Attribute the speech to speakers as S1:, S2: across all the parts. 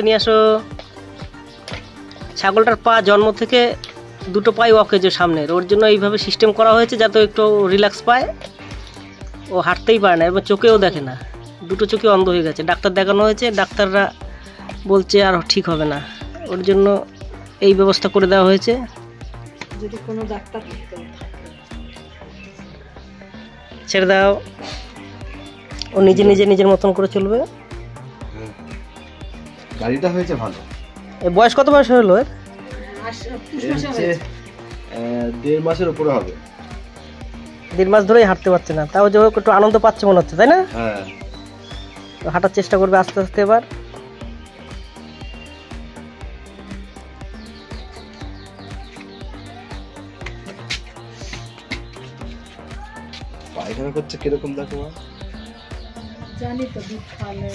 S1: নিয়ে আসো। ছাগলটার পা জন্ম থেকে দুটো পাই অকেজ সামনের, ওর জন্য এইভাবে সিস্টেম করা হয়েছে যাতে একটু রিল্যাক্স পায়। ও হাঁটতেই পারে না এবং চোখেও দেখে না, দুটো চোখে অন্ধ হয়ে গেছে। ডাক্তার দেখানো হয়েছে, ডাক্তাররা বলছে আর ঠিক হবে না, ওর জন্য এই ব্যবস্থা করে দেওয়া হয়েছে।
S2: যদি কোনো ডাক্তার
S1: ছেড়ে দাও, ও নিজে নিজে নিজের মতন করে চলবে।
S3: গাড়িটা হয়েছে ভালো।
S1: এই বয়স কত বয়স হলো এর?
S3: 1.5 মাসের উপরে হবে।
S1: 1.5 মাস ধরেই হাঁটতে পারছে না, তাও যে একটু আনন্দ পাচ্ছে মনে হচ্ছে, তাই না?
S3: হ্যাঁ,
S1: তো হাঁটার চেষ্টা করবে আস্তে আস্তে এবার।
S3: পায়খানা করছে কিরকম দেখো।
S2: জানি তো দুধ খাওয়ালে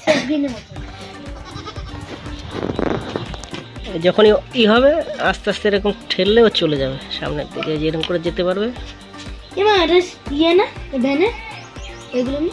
S4: সেফগ্রিনের মতো।
S1: যখনই ই হবে আস্তে আস্তে এরকম ঠেললে ও চলে যাবে সামনের দিকে, যেরকম করে যেতে পারবে।
S4: এমা এটা ইয়ে না ভ্যানে, এগুলো না